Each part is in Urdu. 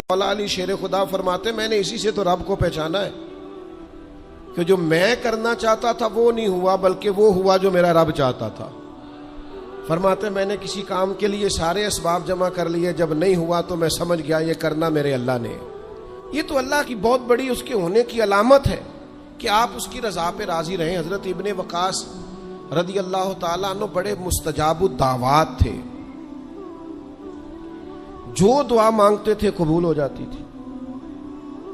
مولا علی شیر خدا فرماتے میں نے اسی سے تو رب کو پہچانا ہے کہ جو میں کرنا چاہتا تھا وہ نہیں ہوا، بلکہ وہ ہوا جو میرا رب چاہتا تھا۔ فرماتے میں نے کسی کام کے لیے سارے اسباب جمع کر لیے، جب نہیں ہوا تو میں سمجھ گیا یہ کرنا میرے اللہ نے۔ یہ تو اللہ کی بہت بڑی اس کے ہونے کی علامت ہے کہ آپ اس کی رضا پہ راضی رہیں۔ حضرت ابن وقاص رضی اللہ تعالیٰ عنہ بڑے مستجاب الدعوات تھے، جو دعا مانگتے تھے قبول ہو جاتی تھی،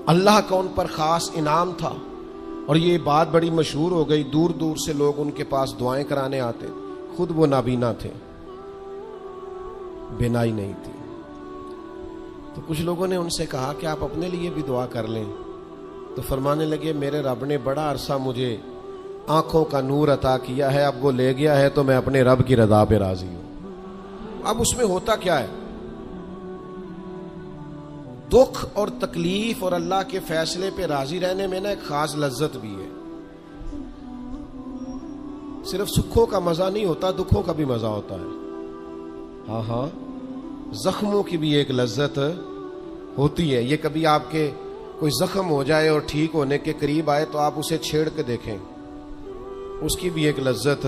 اللہ کا ان پر خاص انعام تھا۔ اور یہ بات بڑی مشہور ہو گئی، دور دور سے لوگ ان کے پاس دعائیں کرانے آتے، خود وہ نابینا تھے، بینائی نہیں تھی۔ تو کچھ لوگوں نے ان سے کہا کہ آپ اپنے لیے بھی دعا کر لیں، تو فرمانے لگے میرے رب نے بڑا عرصہ مجھے آنکھوں کا نور عطا کیا ہے، اب وہ لے گیا ہے تو میں اپنے رب کی رضا پہ راضی ہوں۔ اب اس میں ہوتا کیا ہے، دکھ اور تکلیف اور اللہ کے فیصلے پہ راضی رہنے میں نا ایک خاص لذت بھی ہے۔ صرف سکھوں کا مزہ نہیں ہوتا، دکھوں کا بھی مزہ ہوتا ہے۔ ہاں زخموں کی بھی ایک لذت ہوتی ہے۔ یہ کبھی آپ کے کوئی زخم ہو جائے اور ٹھیک ہونے کے قریب آئے تو آپ اسے چھیڑ کے دیکھیں، اس کی بھی ایک لذت،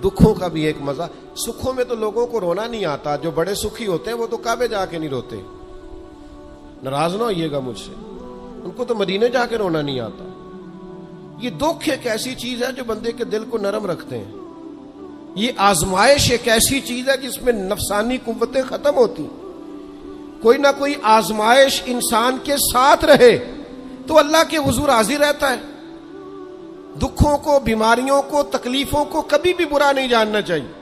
دکھوں کا بھی ایک مزہ۔ سکھوں میں تو لوگوں کو رونا نہیں آتا، جو بڑے سکھی ہوتے ہیں وہ تو کعبے جا کے نہیں روتے، ناراض نہ ہوئیے گا مجھ سے، ان کو تو مدینے جا کے رونا نہیں آتا۔ یہ دکھ ایک ایسی چیز ہے جو بندے کے دل کو نرم رکھتے ہیں۔ یہ آزمائش ایک ایسی چیز ہے جس میں نفسانی قوتیں ختم ہوتی۔ کوئی نہ کوئی آزمائش انسان کے ساتھ رہے تو اللہ کے حضور حاضر رہتا ہے۔ دکھوں کو، بیماریوں کو، تکلیفوں کو کبھی بھی برا نہیں جاننا چاہیے۔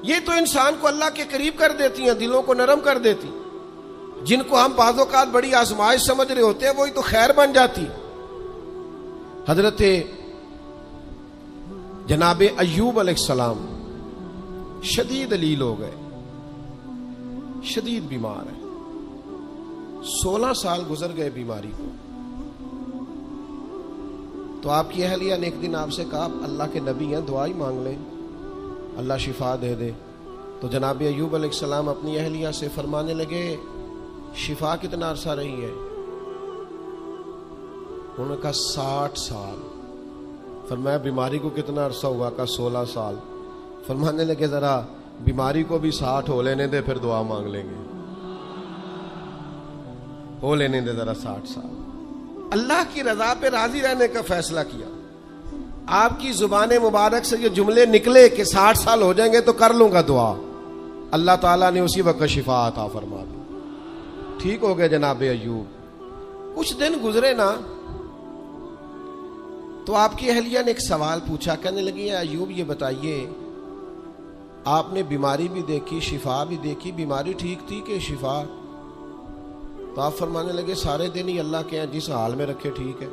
یہ تو انسان کو اللہ کے قریب کر دیتی ہیں، دلوں کو نرم کر دیتی۔ جن کو ہم بعض اوقات بڑی آزمائش سمجھ رہے ہوتے ہیں وہی تو خیر بن جاتی۔ حضرت جناب ایوب علیہ السلام شدید علیل ہو گئے، شدید بیمار ہے، 16 سال گزر گئے بیماری کو۔ تو آپ کی اہلیہ نے ایک دن آپ سے کہا اللہ کے نبی ہیں، دعا ہی مانگ لیں، اللہ شفا دے دے۔ تو جناب ایوب علیہ السلام اپنی اہلیہ سے فرمانے لگے شفا کتنا عرصہ رہی ہے؟ انہوں نے کہا 60 سال۔ فرمایا بیماری کو کتنا عرصہ ہوا؟ کہا 16 سال۔ فرمانے لگے ذرا بیماری کو بھی 60 ہو لینے دے، پھر دعا مانگ لیں گے، ہو لینے دے ذرا 60 سال۔ اللہ کی رضا پہ راضی رہنے کا فیصلہ کیا۔ آپ کی زبان مبارک سے یہ جملے نکلے کہ 60 سال ہو جائیں گے تو کر لوں گا دعا، اللہ تعالیٰ نے اسی وقت شفا عطا فرما دی، ٹھیک ہو گئے جناب ایوب۔ کچھ دن گزرے نا تو آپ کی اہلیہ نے ایک سوال پوچھا، کہنے لگی ایوب یہ بتائیے آپ نے بیماری بھی دیکھی، شفا بھی دیکھی، بیماری ٹھیک تھی کہ شفا؟ تو آپ فرمانے لگے سارے دن ہی اللہ کے ہیں، جس حال میں رکھے ٹھیک ہے۔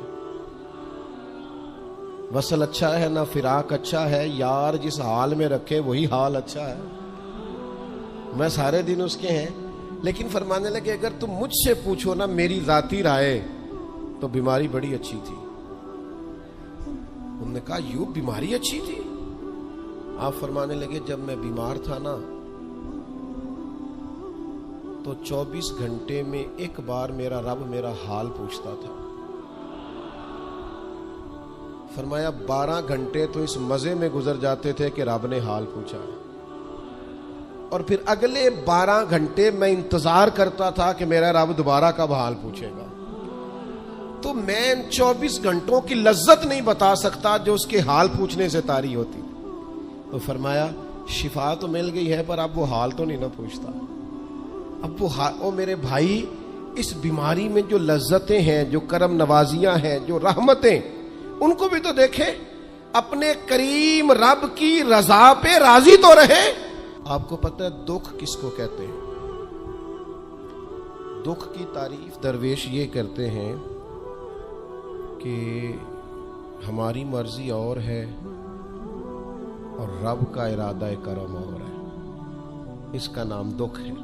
وصل اچھا ہے نہ فراق اچھا ہے، یار جس حال میں رکھے وہی حال اچھا ہے، میں سارے دن اس کے ہیں۔ لیکن فرمانے لگے اگر تم مجھ سے پوچھو نا میری ذاتی رائے تو بیماری بڑی اچھی تھی۔ انہوں نے کہا یوں بیماری اچھی تھی؟ آپ فرمانے لگے جب میں بیمار تھا نا تو 24 گھنٹے میں ایک بار میرا رب میرا حال پوچھتا تھا۔ فرمایا 12 گھنٹے تو اس مزے میں گزر جاتے تھے کہ رب نے حال پوچھا ہے، اور پھر اگلے 12 گھنٹے میں انتظار کرتا تھا کہ میرا رب دوبارہ کب حال پوچھے گا۔ تو میں ان 24 گھنٹوں کی لذت نہیں بتا سکتا جو اس کے حال پوچھنے سے طاری ہوتی۔ تو فرمایا شفا تو مل گئی ہے پر اب وہ حال تو نہیں نہ پوچھتا۔ اب وہ میرے بھائی اس بیماری میں جو لذتیں ہیں، جو کرم نوازیاں ہیں، جو رحمتیں، ان کو بھی تو دیکھیں، اپنے کریم رب کی رضا پہ راضی تو رہے۔ آپ کو پتہ ہے دکھ کس کو کہتے ہیں؟ دکھ کی تعریف درویش یہ کرتے ہیں کہ ہماری مرضی اور ہے اور رب کا ارادہ کرم اور ہے، اس کا نام دکھ ہے۔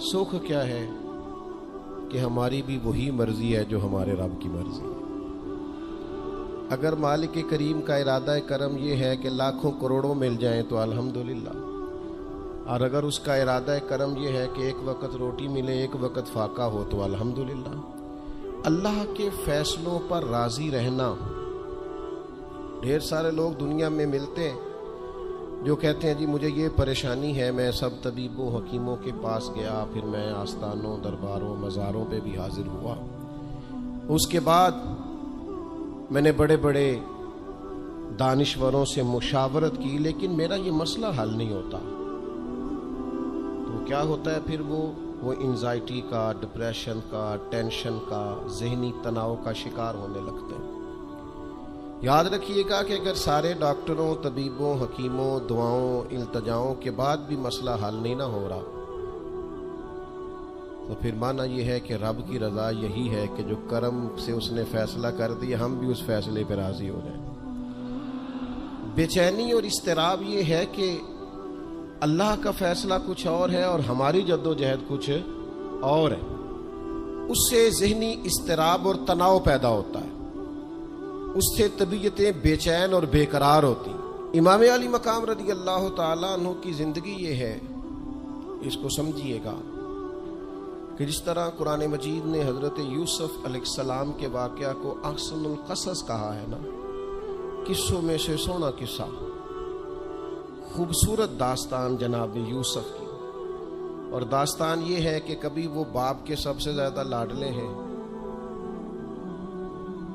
سکھ کیا ہے کہ ہماری بھی وہی مرضی ہے جو ہمارے رب کی مرضی ہے۔ اگر مالک کریم کا ارادہ کرم یہ ہے کہ لاکھوں کروڑوں مل جائیں تو الحمدللہ، اور اگر اس کا ارادہ کرم یہ ہے کہ ایک وقت روٹی ملے ایک وقت فاقہ ہو تو الحمدللہ۔ اللہ کے فیصلوں پر راضی رہنا۔ ڈھیر سارے لوگ دنیا میں ملتے ہیں جو کہتے ہیں جی مجھے یہ پریشانی ہے، میں سب طبیبوں حکیموں کے پاس گیا، پھر میں آستانوں درباروں مزاروں پہ بھی حاضر ہوا، اس کے بعد میں نے بڑے بڑے دانشوروں سے مشاورت کی، لیکن میرا یہ مسئلہ حل نہیں ہوتا۔ تو کیا ہوتا ہے پھر وہ انزائٹی کا، ڈپریشن کا، ٹینشن کا، ذہنی تناؤ کا شکار ہونے لگتے ہیں۔ یاد رکھیے گا کہ اگر سارے ڈاکٹروں طبیبوں حکیموں دعاؤں التجاؤں کے بعد بھی مسئلہ حل نہیں نہ ہو رہا تو پھر معنی یہ ہے کہ رب کی رضا یہی ہے کہ جو کرم سے اس نے فیصلہ کر دیا ہم بھی اس فیصلے پہ راضی ہو جائیں۔ بے چینی اور اضطراب یہ ہے کہ اللہ کا فیصلہ کچھ اور ہے اور ہماری جدوجہد کچھ اور ہے، اس سے ذہنی اضطراب اور تناؤ پیدا ہوتا ہے، اس سے طبیعتیں بے چین اور بے قرار ہوتی۔ امام علی مقام رضی اللہ تعالیٰ عنہ کی زندگی یہ ہے، اس کو سمجھیے گا کہ جس طرح قرآن مجید نے حضرت یوسف علیہ السلام کے واقعہ کو احسن القصص کہا ہے نا، قصوں میں سے سونا قصہ، خوبصورت داستان جناب یوسف کی، اور داستان یہ ہے کہ کبھی وہ باپ کے سب سے زیادہ لاڈلے ہیں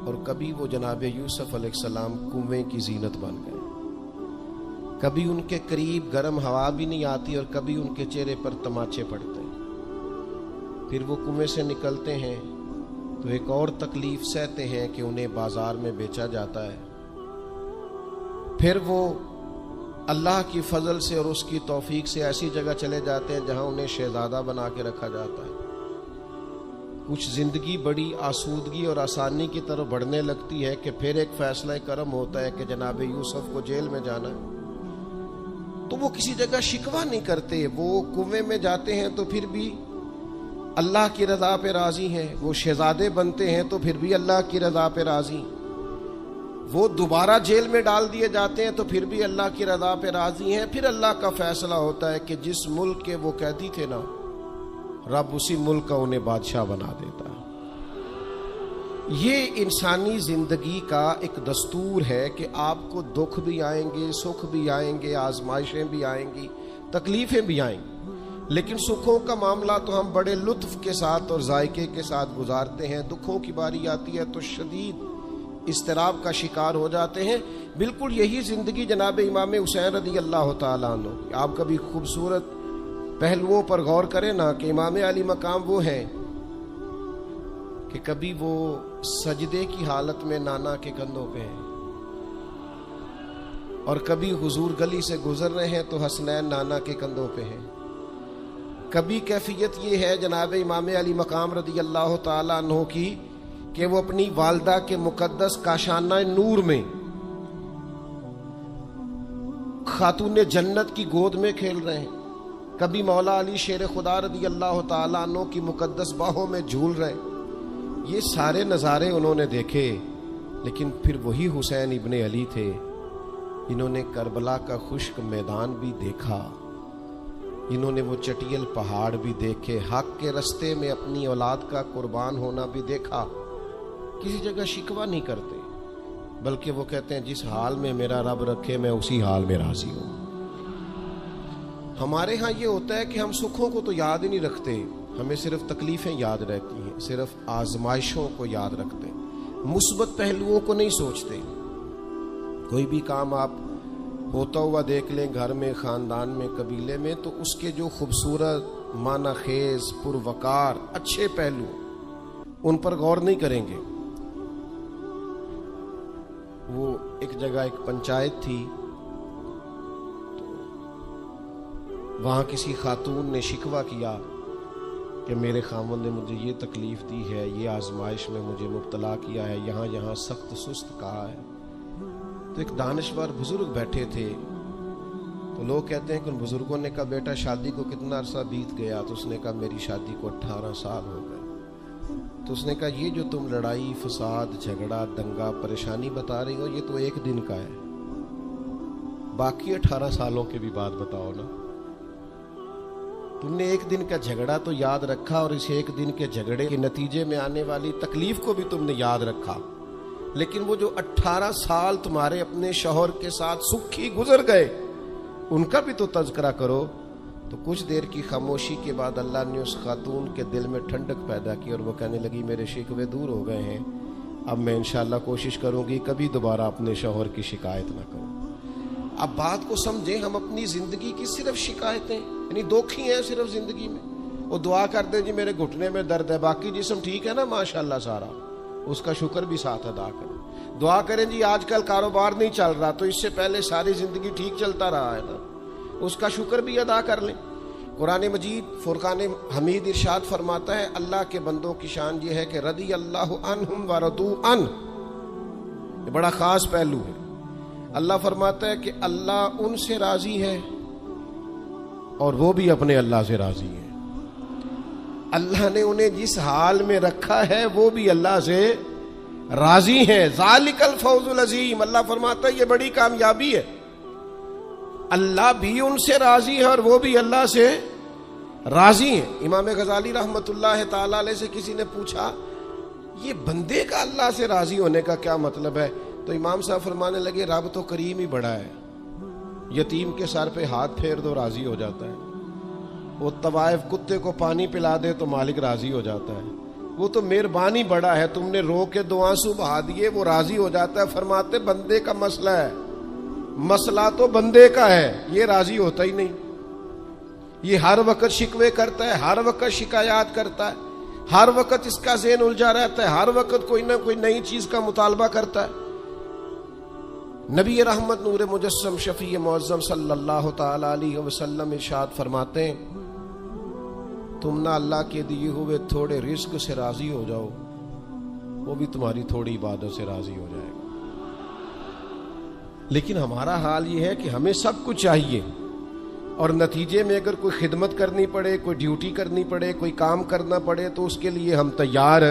اور کبھی وہ جناب یوسف علیہ السلام کنویں کی زینت بن گئے، کبھی ان کے قریب گرم ہوا بھی نہیں آتی اور کبھی ان کے چہرے پر تماچے پڑتے ہیں۔ پھر وہ کنویں سے نکلتے ہیں تو ایک اور تکلیف سہتے ہیں کہ انہیں بازار میں بیچا جاتا ہے، پھر وہ اللہ کی فضل سے اور اس کی توفیق سے ایسی جگہ چلے جاتے ہیں جہاں انہیں شہزادہ بنا کے رکھا جاتا ہے۔ کچھ زندگی بڑی آسودگی اور آسانی کی طرف بڑھنے لگتی ہے کہ پھر ایک فیصلہ کرم ہوتا ہے کہ جناب یوسف کو جیل میں جانا ہے، تو وہ کسی جگہ شکوہ نہیں کرتے، وہ کنویں میں جاتے ہیں تو پھر بھی اللہ کی رضا پہ راضی ہیں، وہ شہزادے بنتے ہیں تو پھر بھی اللہ کی رضا پہ راضی، وہ دوبارہ جیل میں ڈال دیے جاتے ہیں تو پھر بھی اللہ کی رضا پہ راضی ہیں۔ پھر اللہ کا فیصلہ ہوتا ہے کہ جس ملک کے وہ قیدی تھے نا، رب اسی ملک کا انہیں بادشاہ بنا دیتا ہے۔ یہ انسانی زندگی کا ایک دستور ہے کہ آپ کو دکھ بھی آئیں گے، سکھ بھی آئیں گے، آزمائشیں بھی آئیں گی، تکلیفیں بھی آئیں گی، لیکن سکھوں کا معاملہ تو ہم بڑے لطف کے ساتھ اور ذائقے کے ساتھ گزارتے ہیں، دکھوں کی باری آتی ہے تو شدید اضطراب کا شکار ہو جاتے ہیں۔ بالکل یہی زندگی جناب امام حسین رضی اللہ تعالیٰ عنہ، آپ کبھی خوبصورت پہلوؤں پر غور کریں نا کہ امام علی مقام وہ ہیں کہ کبھی وہ سجدے کی حالت میں نانا کے کندھوں پہ ہیں اور کبھی حضور گلی سے گزر رہے ہیں تو حسنین نانا کے کندھوں پہ ہیں۔ کبھی کیفیت یہ ہے جناب امام علی مقام رضی اللہ تعالیٰ عنہ کی کہ وہ اپنی والدہ کے مقدس کاشانہ نور میں خاتون جنت کی گود میں کھیل رہے ہیں، کبھی مولا علی شیر خدا رضی اللہ تعالیٰ عنہ کی مقدس باہوں میں جھول رہے ہیں۔ یہ سارے نظارے انہوں نے دیکھے، لیکن پھر وہی حسین ابن علی تھے جنہوں نے کربلا کا خشک میدان بھی دیکھا، انہوں نے وہ چٹیل پہاڑ بھی دیکھے، حق کے رستے میں اپنی اولاد کا قربان ہونا بھی دیکھا۔ کسی جگہ شکوہ نہیں کرتے، بلکہ وہ کہتے ہیں جس حال میں میرا رب رکھے میں اسی حال میں راضی ہوں۔ ہمارے ہاں یہ ہوتا ہے کہ ہم سکھوں کو تو یاد ہی نہیں رکھتے، ہمیں صرف تکلیفیں یاد رہتی ہیں، صرف آزمائشوں کو یاد رکھتے ہیں، مثبت پہلوؤں کو نہیں سوچتے۔ کوئی بھی کام آپ ہوتا ہوا دیکھ لیں گھر میں، خاندان میں، قبیلے میں، تو اس کے جو خوبصورت معنی خیز پروقار اچھے پہلو ان پر غور نہیں کریں گے۔ وہ ایک جگہ ایک پنچایت تھی، تو وہاں کسی خاتون نے شکوہ کیا کہ میرے خاوند نے مجھے یہ تکلیف دی ہے، یہ آزمائش میں مجھے مبتلا کیا ہے، یہاں سخت سست کہا ہے۔ تو ایک دانشور بزرگ بیٹھے تھے، تو لوگ کہتے ہیں کہ ان بزرگوں نے کہا بیٹا شادی کو کتنا عرصہ بیت گیا؟ تو اس نے کہا میری شادی کو 18 سال ہو گئے۔ تو اس نے کہا یہ جو تم لڑائی فساد جھگڑا دنگا پریشانی بتا رہی ہو یہ تو ایک دن کا ہے، باقی 18 سالوں کی بھی بات بتاؤ نا۔ تم نے ایک دن کا جھگڑا تو یاد رکھا اور اس ایک دن کے جھگڑے کے نتیجے میں آنے والی تکلیف کو بھی تم نے یاد رکھا، لیکن وہ جو 18 سال تمہارے اپنے شوہر کے ساتھ سکھی گزر گئے ان کا بھی تو تذکرہ کرو۔ تو کچھ دیر کی خاموشی کے بعد اللہ نے اس خاتون کے دل میں ٹھنڈک پیدا کی اور وہ کہنے لگی میرے شکوے دور ہو گئے ہیں، اب میں انشاءاللہ کوشش کروں گی کبھی دوبارہ اپنے شوہر کی شکایت نہ کروں۔ اب بات کو سمجھیں، ہم اپنی زندگی کی صرف شکایتیں یعنی دکھ ہی ہیں صرف زندگی میں، وہ دعا کر دیں جی میرے گھٹنے میں درد ہے، باقی جسم ٹھیک ہے نا ماشاءاللہ سارا، اس کا شکر بھی ساتھ ادا کریں۔ دعا کریں جی آج کل کاروبار نہیں چل رہا تو اس سے پہلے ساری زندگی ٹھیک چلتا رہا ہے نا، اس کا شکر بھی ادا کر لیں۔ قرآن مجید فرقان حمید ارشاد فرماتا ہے اللہ کے بندوں کی شان یہ ہے کہ رضی اللہ عنہم ورضوا عنہ، یہ بڑا خاص پہلو ہے۔ اللہ فرماتا ہے کہ اللہ ان سے راضی ہے اور وہ بھی اپنے اللہ سے راضی ہے۔ اللہ نے انہیں جس حال میں رکھا ہے وہ بھی اللہ سے راضی ہیں۔ ذالک الفوز العظیم، اللہ فرماتا ہے یہ بڑی کامیابی ہے، اللہ بھی ان سے راضی ہے اور وہ بھی اللہ سے راضی ہیں۔ امام غزالی رحمت اللہ تعالی علیہ سے کسی نے پوچھا یہ بندے کا اللہ سے راضی ہونے کا کیا مطلب ہے؟ تو امام صاحب فرمانے لگے رب تو کریم ہی بڑا ہے، یتیم کے سر پہ ہاتھ پھیر دو راضی ہو جاتا ہے، وہ طوائف کتے کو پانی پلا دے تو مالک راضی ہو جاتا ہے، وہ تو مہربانی بڑا ہے، تم نے رو کے 2 آنسو بہا دیے وہ راضی ہو جاتا ہے۔ فرماتے بندے کا مسئلہ ہے، مسئلہ تو بندے کا ہے، یہ راضی ہوتا ہی نہیں، یہ ہر وقت شکوے کرتا ہے، ہر وقت شکایات کرتا ہے، ہر وقت اس کا ذہن الجھا رہتا ہے، ہر وقت کوئی نہ کوئی نئی چیز کا مطالبہ کرتا ہے۔ نبی رحمت نور مجسم شفیع معظم صلی اللہ تعالی علیہ وسلم ارشاد فرماتے ہیں تم نہ اللہ کے دیے ہوئے تھوڑے رزق سے راضی ہو جاؤ، وہ بھی تمہاری تھوڑی عبادت سے راضی ہو جائے گا۔ لیکن ہمارا حال یہ ہے کہ ہمیں سب کچھ چاہیے اور نتیجے میں اگر کوئی خدمت کرنی پڑے، کوئی ڈیوٹی کرنی پڑے، کوئی کام کرنا پڑے تو اس کے لیے ہم تیار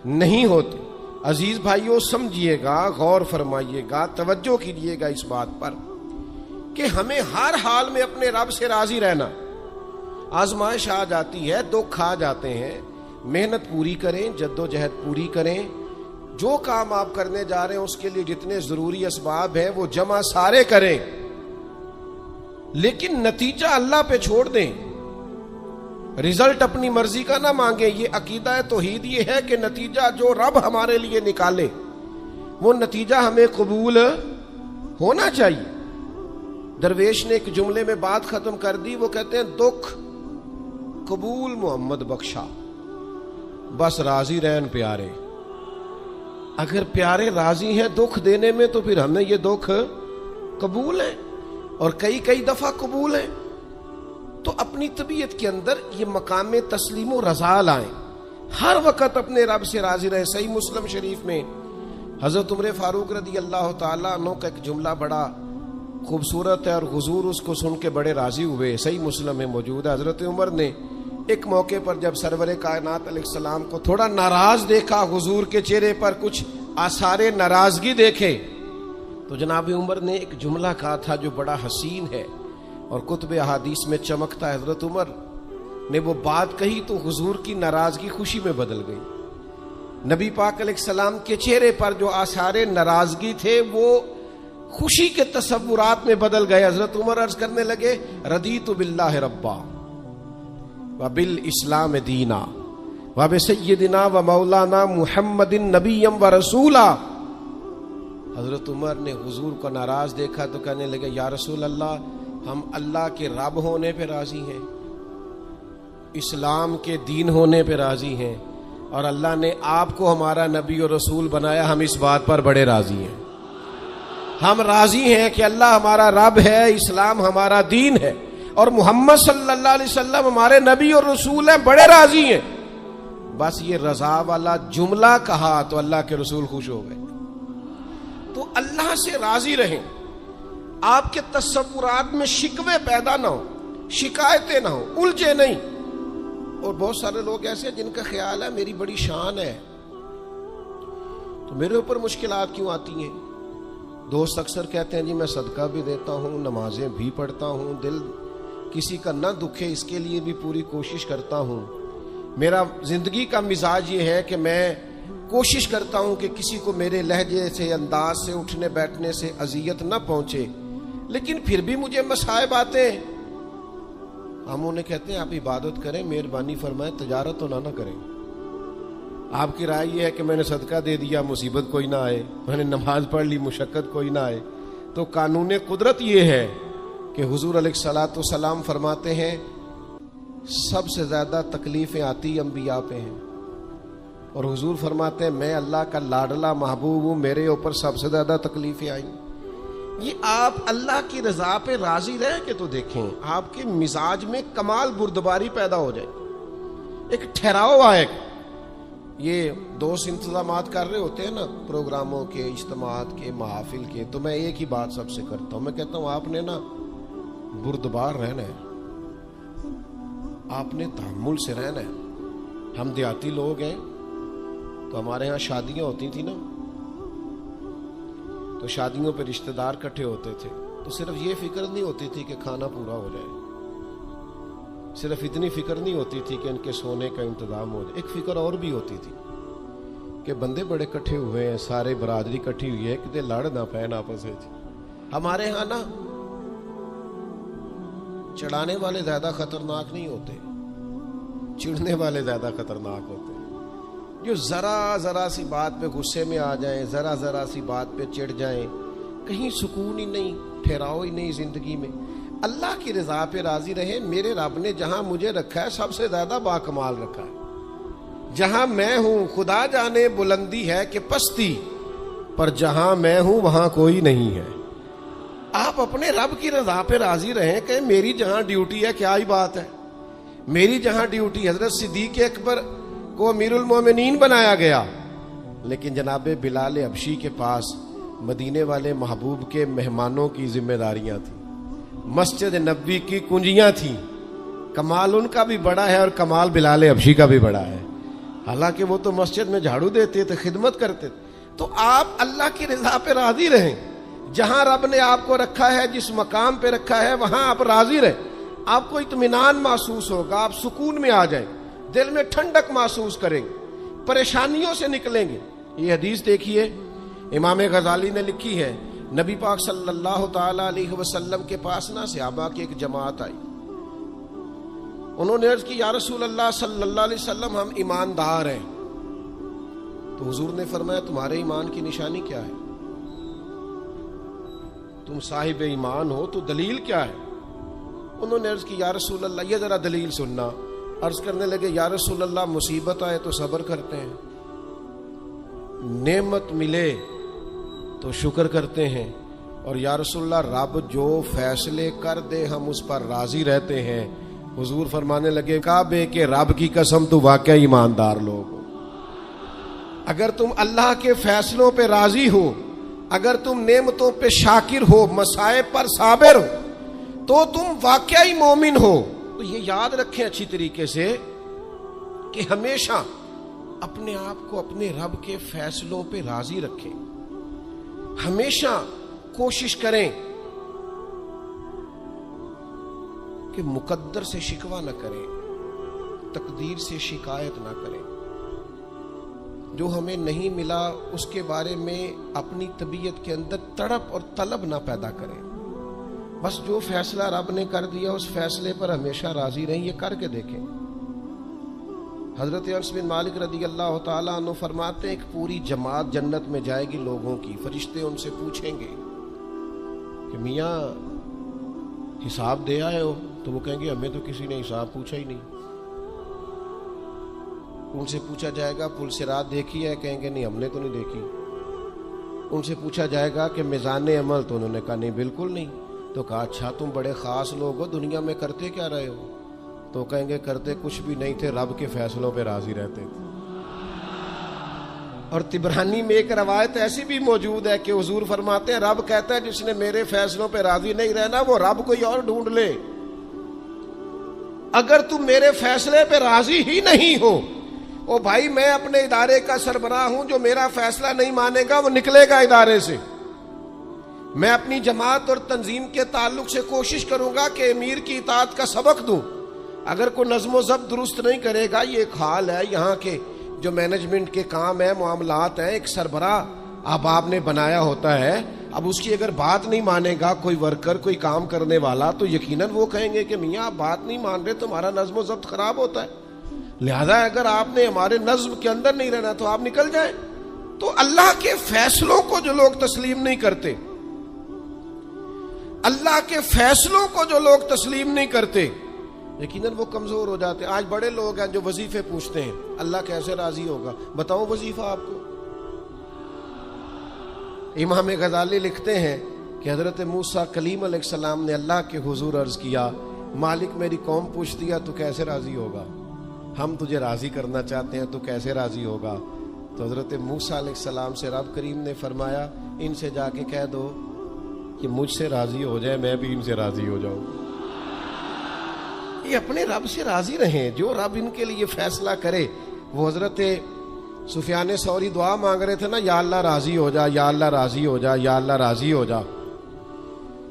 نہیں ہوتے۔ عزیز بھائیوں سمجھیے گا، غور فرمائیے گا، توجہ کیجیے گا اس بات پر کہ ہمیں ہر حال میں اپنے رب سے راضی رہنا۔ آزمائش آ جاتی ہے، دکھ آ جاتے ہیں، محنت پوری کریں، جدوجہد پوری کریں، جو کام آپ کرنے جا رہے ہیں اس کے لیے جتنے ضروری اسباب ہیں وہ جمع سارے کریں، لیکن نتیجہ اللہ پہ چھوڑ دیں، رزلٹ اپنی مرضی کا نہ مانگیں۔ یہ عقیدہ توحید یہ ہے کہ نتیجہ جو رب ہمارے لیے نکالے وہ نتیجہ ہمیں قبول ہونا چاہیے۔ درویش نے ایک جملے میں بات ختم کر دی، وہ کہتے ہیں دکھ قبول محمد بخشا، بس راضی رہن پیارے۔ اگر پیارے راضی ہیں دکھ دینے میں تو پھر ہمیں یہ دکھ قبول ہے اور کئی دفعہ قبول ہے۔ تو اپنی طبیعت کے اندر یہ مقام تسلیم و رضا لائیں، ہر وقت اپنے رب سے راضی رہے۔ صحیح مسلم شریف میں حضرت عمر فاروق رضی اللہ تعالیٰ عنہ کا ایک جملہ بڑا خوبصورت ہے اور حضور اس کو سن کے بڑے راضی ہوئے، صحیح مسلم میں موجود ہے۔ حضرت عمر نے ایک موقع پر جب سرور کائنات علیہ السلام کو تھوڑا ناراض دیکھا، حضور کے چہرے پر کچھ آثار ناراضگی دیکھے، تو جناب عمر نے ایک جملہ کہا تھا جو بڑا حسین ہے اور کتب احادیث میں چمکتا ہے۔ حضرت عمر نے وہ بات کہی تو حضور کی ناراضگی خوشی میں بدل گئی۔ نبی پاک علیہ السلام کے چہرے پر جو آثار ناراضگی تھے وہ خوشی کے تصورات میں بدل گئے۔ حضرت عمر عرض کرنے لگے رضیت باللہ ربا وبالاسلام دینا وبسیدنا ومولانا محمد نبیا ورسولا۔ حضرت عمر نے حضور کو ناراض دیکھا تو کہنے لگے یا رسول اللہ، ہم اللہ کے رب ہونے پہ راضی ہیں، اسلام کے دین ہونے پہ راضی ہیں، اور اللہ نے آپ کو ہمارا نبی اور رسول بنایا، ہم اس بات پر بڑے راضی ہیں۔ ہم راضی ہیں کہ اللہ ہمارا رب ہے، اسلام ہمارا دین ہے، اور محمد صلی اللہ علیہ وسلم ہمارے نبی اور رسول ہیں، بڑے راضی ہیں۔ بس یہ رضا والا جملہ کہا تو اللہ کے رسول خوش ہو گئے۔ تو اللہ سے راضی رہیں، آپ کے تصورات میں شکوے پیدا نہ ہو، شکایتیں نہ ہو، الجھے نہیں۔ اور بہت سارے لوگ ایسے ہیں جن کا خیال ہے میری بڑی شان ہے تو میرے اوپر مشکلات کیوں آتی ہیں۔ دوست اکثر کہتے ہیں جی میں صدقہ بھی دیتا ہوں، نمازیں بھی پڑھتا ہوں، دل کسی کا نہ دکھے اس کے لیے بھی پوری کوشش کرتا ہوں. میرا زندگی کا مزاج یہ ہے کہ میں کوشش کرتا ہوں کہ کسی کو میرے لہجے سے انداز سے اٹھنے بیٹھنے سے اذیت نہ پہنچے, لیکن پھر بھی مجھے مصائب آتے ہیں. ہم انہیں کہتے ہیں آپ عبادت کریں, مہربانی فرمائیں, تجارت تو نہ کریں. آپ کی رائے یہ ہے کہ میں نے صدقہ دے دیا مصیبت کوئی نہ آئے, میں نے نماز پڑھ لی مشقت کوئی نہ آئے. تو قانون قدرت یہ ہے کہ حضور علیہ الصلوۃ والسلام فرماتے ہیں سب سے زیادہ تکلیفیں آتی انبیاء پہ ہیں, اور حضور فرماتے ہیں میں اللہ کا لاڈلا محبوب ہوں, میرے اوپر سب سے زیادہ تکلیفیں آئیں. یہ آپ اللہ کی رضا پہ راضی رہ کے تو دیکھیں, آپ کے مزاج میں کمال بردباری پیدا ہو جائے, ایک ٹھہراؤ آئے. یہ دوست انتظامات کر رہے ہوتے ہیں نا پروگراموں کے, اجتماعات کے, محافل کے, تو میں ایک ہی بات سب سے کرتا ہوں, میں کہتا ہوں آپ نے نا بردبار رہنا ہے, آپ نے تحمل سے رہنا ہے. ہم دیہاتی لوگ ہیں تو ہمارے ہاں شادیاں ہوتی تھیں نا, تو شادیوں پہ رشتہ دار اکٹھے ہوتے تھے, تو صرف یہ فکر نہیں ہوتی تھی کہ کھانا پورا ہو جائے, صرف اتنی فکر نہیں ہوتی تھی کہ ان کے سونے کا انتظام ہو جائے. ایک فکر اور بھی ہوتی تھی کہ بندے بڑے اکٹھے ہوئے ہیں, سارے برادری اکٹھی ہوئی ہے, کتے لڑ نہ پائیں آپس میں. ہمارے ہاں نا چڑھانے والے زیادہ خطرناک نہیں ہوتے, چڑھنے والے زیادہ خطرناک ہوتے ہیں. جو ذرا سی بات پہ غصے میں آ جائیں, ذرا سی بات پہ چڑھ جائیں, کہیں سکون ہی نہیں, ٹھہراؤ ہی نہیں زندگی میں. اللہ کی رضا پہ راضی رہے. میرے رب نے جہاں مجھے رکھا ہے سب سے زیادہ باکمال رکھا ہے. جہاں میں ہوں خدا جانے بلندی ہے کہ پستی, پر جہاں میں ہوں وہاں کوئی نہیں ہے. آپ اپنے رب کی رضا پہ راضی رہیں کہ میری جہاں ڈیوٹی ہے, کیا ہی بات ہے, میری جہاں ڈیوٹی. حضرت صدیق اکبر کو امیر المومنین بنایا گیا, لیکن جناب بلال حبشی کے پاس مدینے والے محبوب کے مہمانوں کی ذمہ داریاں تھیں, مسجد نبوی کی کنجیاں تھیں. کمال ان کا بھی بڑا ہے اور کمال بلال حبشی کا بھی بڑا ہے, حالانکہ وہ تو مسجد میں جھاڑو دیتے تھے, خدمت کرتے تھے. تو آپ اللہ کی رضا پہ راضی رہیں. جہاں رب نے آپ کو رکھا ہے, جس مقام پہ رکھا ہے, وہاں آپ راضی رہیں. آپ کو اطمینان محسوس ہوگا, آپ سکون میں آ جائیں, دل میں ٹھنڈک محسوس کریں گے, پریشانیوں سے نکلیں گے. یہ حدیث دیکھیے امام غزالی نے لکھی ہے, نبی پاک صلی اللہ تعالی علیہ وسلم کے پاس نا صحابہ کی ایک جماعت آئی. انہوں نے عرض کی یا رسول اللہ صلی اللہ علیہ وسلم ہم ایماندار ہیں. تو حضور نے فرمایا تمہارے ایمان کی نشانی کیا ہے, تم صاحب ایمان ہو تو دلیل کیا ہے. انہوں نے عرض کی یا رسول اللہ, یہ ذرا دلیل سننا. عرض کرنے لگے یا رسول اللہ مصیبت آئے تو صبر کرتے ہیں, نعمت ملے تو شکر کرتے ہیں, اور یا رسول اللہ رب جو فیصلے کر دے ہم اس پر راضی رہتے ہیں. حضور فرمانے لگے کعبے کے رب کی قسم تو واقعی ایماندار لوگ ہو. اگر تم اللہ کے فیصلوں پہ راضی ہو, اگر تم نعمتوں پہ شاکر ہو, مصائب پر صابر ہو, تو تم واقعی مومن ہو. تو یہ یاد رکھیں اچھی طریقے سے کہ ہمیشہ اپنے آپ کو اپنے رب کے فیصلوں پہ راضی رکھیں. ہمیشہ کوشش کریں کہ مقدر سے شکوہ نہ کریں, تقدیر سے شکایت نہ کریں. جو ہمیں نہیں ملا اس کے بارے میں اپنی طبیعت کے اندر تڑپ اور طلب نہ پیدا کریں. بس جو فیصلہ رب نے کر دیا اس فیصلے پر ہمیشہ راضی رہیں. یہ کر کے دیکھیں. حضرت انس بن مالک رضی اللہ تعالیٰ عنہ فرماتے ہیں ایک پوری جماعت جنت میں جائے گی لوگوں کی. فرشتے ان سے پوچھیں گے کہ میاں حساب دے آئے ہو؟ تو وہ کہیں گے ہمیں تو کسی نے حساب پوچھا ہی نہیں. ان سے پوچھا جائے گا پل صراط دیکھی ہے؟ کہیں گے نہیں ہم نے تو نہیں دیکھی. ان سے پوچھا جائے گا کہ میزان عمل؟ تو انہوں نے کہا نہیں بالکل نہیں. تو کہا اچھا تم بڑے خاص لوگ ہو, دنیا میں کرتے کیا رہے ہو؟ تو کہیں گے کرتے کچھ بھی نہیں تھے, رب کے فیصلوں پہ راضی رہتے تھے. اور طبرانی میں ایک روایت ایسی بھی موجود ہے کہ حضور فرماتے ہیں رب کہتا ہے جس نے میرے فیصلوں پہ راضی نہیں رہنا وہ رب کوئی اور ڈھونڈ لے. اگر تم میرے فیصلے پہ راضی ہی نہیں ہو, او بھائی میں اپنے ادارے کا سربراہ ہوں, جو میرا فیصلہ نہیں مانے گا وہ نکلے گا ادارے سے. میں اپنی جماعت اور تنظیم کے تعلق سے کوشش کروں گا کہ امیر کی اطاعت کا سبق دوں. اگر کوئی نظم و ضبط درست نہیں کرے گا، یہ ایک حال ہے یہاں کے جو مینجمنٹ کے کام ہے، معاملات ہیں، ایک سربراہ آپ نے بنایا ہوتا ہے، اب اس کی اگر بات نہیں مانے گا کوئی ورکر، کوئی کام کرنے والا، تو یقیناً وہ کہیں گے کہ میاں آپ بات نہیں مان رہے، تمہارا نظم و ضبط خراب ہوتا ہے. لہذا اگر آپ نے ہمارے نظم کے اندر نہیں رہنا تو آپ نکل جائیں. تو اللہ کے فیصلوں کو جو لوگ تسلیم نہیں کرتے، اللہ کے فیصلوں کو جو لوگ تسلیم نہیں کرتے، یقیناً وہ کمزور ہو جاتے ہیں. آج بڑے لوگ ہیں جو وظیفے پوچھتے ہیں، اللہ کیسے راضی ہوگا؟ بتاؤں وظیفہ آپ کو. امام غزالی لکھتے ہیں کہ حضرت موسیٰ کلیم علیہ السلام نے اللہ کے حضور عرض کیا، مالک میری قوم پوچھتی ہے تو کیسے راضی ہوگا؟ ہم تجھے راضی کرنا چاہتے ہیں تو کیسے راضی ہوگا؟ تو حضرت موسیٰ علیہ السلام سے رب کریم نے فرمایا، ان سے جا کے کہہ دو کہ مجھ سے راضی ہو جائے، میں بھی ان سے راضی ہو جاؤں. یہ اپنے رب سے راضی رہیں، جو رب ان کے لیے فیصلہ کرے. وہ حضرت سفیان ثوری دعا مانگ رہے تھے نا، یا اللہ راضی ہو جا، یا اللہ راضی ہو جا، یا اللہ راضی ہو جا.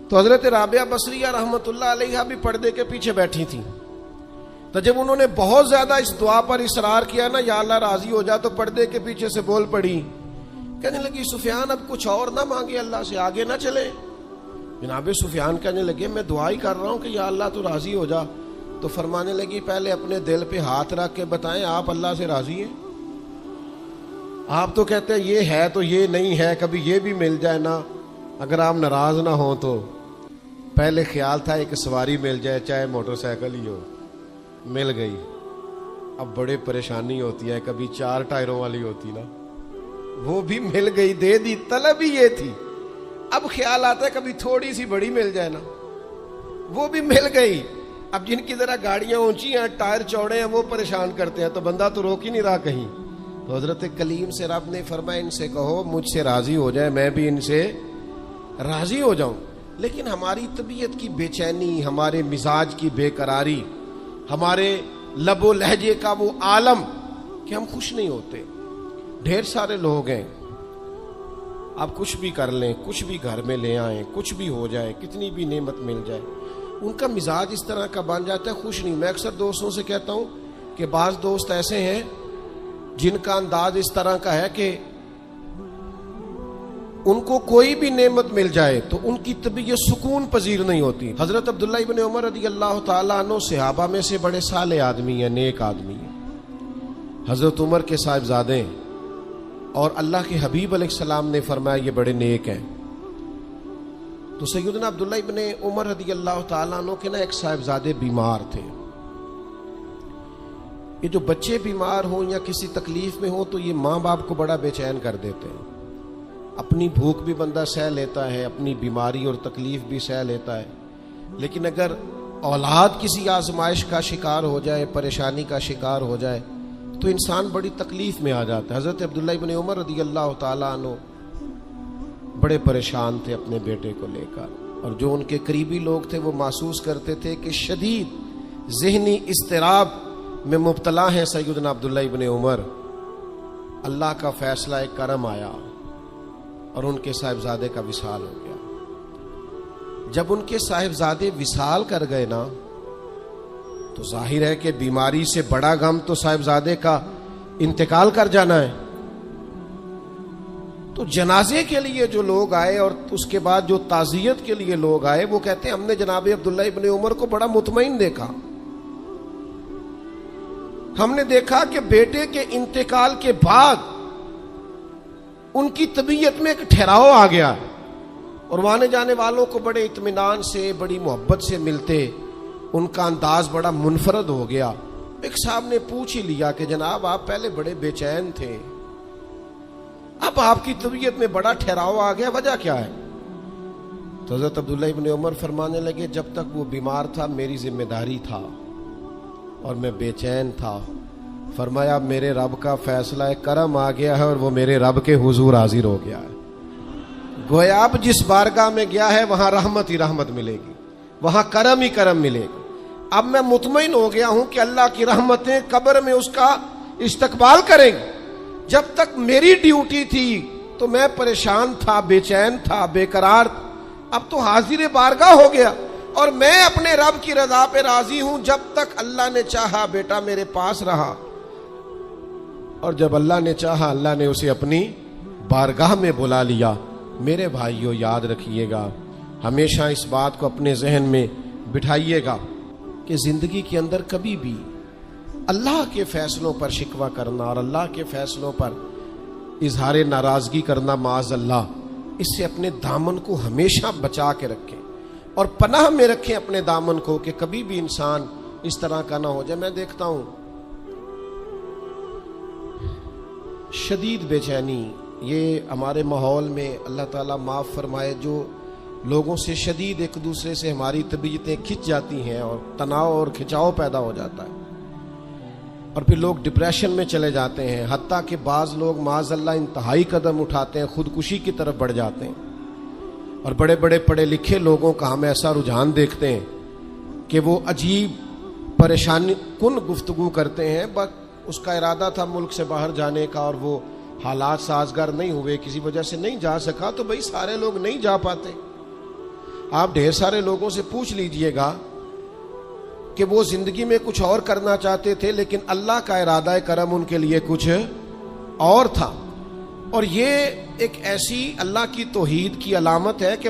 تو حضرت رابعہ بصریہ رحمت اللہ علیہا بھی پردے کے پیچھے بیٹھی تھیں. تو جب انہوں نے بہت زیادہ اس دعا پر اصرار کیا نا، یا اللہ راضی ہو جا، تو پردے کے پیچھے سے بول پڑی، کہنے لگی سفیان اب کچھ اور نہ مانگے، اللہ سے آگے نہ چلے. جناب سفیان کہنے لگے میں دعا ہی کر رہا ہوں کہ یا اللہ تو راضی ہو جا. تو فرمانے لگی پہلے اپنے دل پہ ہاتھ رکھ کے بتائیں آپ اللہ سے راضی ہیں؟ آپ تو کہتے ہیں یہ ہے تو یہ نہیں ہے، کبھی یہ بھی مل جائے نا. اگر آپ ناراض نہ ہوں تو پہلے خیال تھا ایک سواری مل جائے، چاہے موٹر سائیکل ہی ہو، مل گئی. اب بڑے پریشانی ہوتی ہے، کبھی 4 ٹائروں والی ہوتی نا، وہ بھی مل گئی، دے دی، طلب ہی یہ تھی. اب خیال آتا ہے کبھی تھوڑی سی بڑی مل جائے نا، وہ بھی مل گئی. اب جن کی ذرا گاڑیاں اونچی ہیں، ٹائر چوڑے ہیں، وہ پریشان کرتے ہیں، تو بندہ تو روک ہی نہیں رہا کہیں. تو حضرت کلیم سے رب نے فرمایا ان سے کہو مجھ سے راضی ہو جائے، میں بھی ان سے راضی ہو جاؤں. لیکن ہماری طبیعت کی بے چینی، ہمارے مزاج کی بے قراری، ہمارے لب و لہجے کا وہ عالم کہ ہم خوش نہیں ہوتے. ڈھیر سارے لوگ ہیں، آپ کچھ بھی کر لیں، کچھ بھی گھر میں لے آئیں، کچھ بھی ہو جائے، کتنی بھی نعمت مل جائے، ان کا مزاج اس طرح کا بن جاتا ہے، خوش نہیں. میں اکثر دوستوں سے کہتا ہوں کہ بعض دوست ایسے ہیں جن کا انداز اس طرح کا ہے کہ ان کو کوئی بھی نعمت مل جائے تو ان کی طبیعت سکون پذیر نہیں ہوتی. حضرت عبداللہ ابن عمر رضی اللہ تعالیٰ عنہ صحابہ میں سے بڑے صالح آدمی ہیں، نیک آدمی ہیں، حضرت عمر کے صاحبزادے ہیں، اور اللہ کے حبیب علیہ السلام نے فرمایا یہ بڑے نیک ہیں. تو سیدنا عبداللہ ابن عمر رضی اللہ تعالیٰ عنہ کے نا ایک صاحبزادے بیمار تھے. یہ جو بچے بیمار ہوں یا کسی تکلیف میں ہوں تو یہ ماں باپ کو بڑا بے چین کر دیتے ہیں. اپنی بھوک بھی بندہ سہ لیتا ہے، اپنی بیماری اور تکلیف بھی سہ لیتا ہے، لیکن اگر اولاد کسی آزمائش کا شکار ہو جائے، پریشانی کا شکار ہو جائے تو انسان بڑی تکلیف میں آ جاتا ہے. حضرت عبداللہ ابن عمر رضی اللہ تعالیٰ عنہ بڑے پریشان تھے اپنے بیٹے کو لے کر، اور جو ان کے قریبی لوگ تھے وہ محسوس کرتے تھے کہ شدید ذہنی اضطراب میں مبتلا ہیں سیدنا عبداللہ ابن عمر. اللہ کا فیصلہ ایک کرم آیا اور ان کے صاحبزادے کا وصال ہو گیا. جب ان کے صاحبزادے وصال کر گئے نا تو ظاہر ہے کہ بیماری سے بڑا غم تو صاحبزادے کا انتقال کر جانا ہے. تو جنازے کے لیے جو لوگ آئے اور اس کے بعد جو تعزیت کے لیے لوگ آئے وہ کہتے ہیں ہم نے جناب عبداللہ ابن عمر کو بڑا مطمئن دیکھا. ہم نے دیکھا کہ بیٹے کے انتقال کے بعد ان کی طبیعت میں ایک ٹھہراؤ آ گیا اور آنے جانے والوں کو بڑے اطمینان سے، بڑی محبت سے ملتے، ان کا انداز بڑا منفرد ہو گیا. ایک صاحب نے پوچھ ہی لیا کہ جناب آپ پہلے بڑے بے چین تھے، اب آپ کی طبیعت میں بڑا ٹھہراؤ آ گیا، وجہ کیا ہے؟ تو حضرت عبداللہ ابن عمر فرمانے لگے جب تک وہ بیمار تھا میری ذمہ داری تھا اور میں بے چین تھا. فرمایا میرے رب کا فیصلہ کرم آ گیا ہے اور وہ میرے رب کے حضور حاضر ہو گیا ہے. گویا اب جس بارگاہ میں گیا ہے وہاں رحمت ہی رحمت ملے گی، وہاں کرم ہی کرم ملے گا. اب میں مطمئن ہو گیا ہوں کہ اللہ کی رحمتیں قبر میں اس کا استقبال کریں گی. جب تک میری ڈیوٹی تھی تو میں پریشان تھا، بے چین تھا، بے قرار تھا. اب تو حاضر بارگاہ ہو گیا اور میں اپنے رب کی رضا پہ راضی ہوں. جب تک اللہ نے چاہا بیٹا میرے پاس رہا, اور جب اللہ نے چاہا اللہ نے اسے اپنی بارگاہ میں بلا لیا. میرے بھائیو یاد رکھیے گا, ہمیشہ اس بات کو اپنے ذہن میں بٹھائیے گا کہ زندگی کے اندر کبھی بھی اللہ کے فیصلوں پر شکوہ کرنا اور اللہ کے فیصلوں پر اظہار ناراضگی کرنا معاذ اللہ, اس سے اپنے دامن کو ہمیشہ بچا کے رکھیں اور پناہ میں رکھیں اپنے دامن کو کہ کبھی بھی انسان اس طرح کا نہ ہو جائے. میں دیکھتا ہوں شدید بے چینی یہ ہمارے ماحول میں, اللہ تعالیٰ معاف فرمائے, جو لوگوں سے شدید ایک دوسرے سے ہماری طبیعتیں کھنچ جاتی ہیں اور تناؤ اور کھچاؤ پیدا ہو جاتا ہے, اور پھر لوگ ڈپریشن میں چلے جاتے ہیں. حتیٰ کہ بعض لوگ معاذ اللہ انتہائی قدم اٹھاتے ہیں, خودکشی کی طرف بڑھ جاتے ہیں. اور بڑے بڑے پڑھے لکھے لوگوں کا ہم ایسا رجحان دیکھتے ہیں کہ وہ عجیب پریشانی کن گفتگو کرتے ہیں, بس اس کا ارادہ تھا ملک سے باہر جانے کا اور وہ حالات سازگار نہیں ہوئے, کسی وجہ سے نہیں جا سکا. تو بھائی سارے لوگ نہیں جا پاتے. آپ ڈھیر سارے لوگوں سے پوچھ لیجئے گا کہ وہ زندگی میں کچھ اور کرنا چاہتے تھے لیکن اللہ کا ارادہ کرم ان کے لیے کچھ اور تھا. اور یہ ایک ایسی اللہ کی توحید کی علامت ہے کہ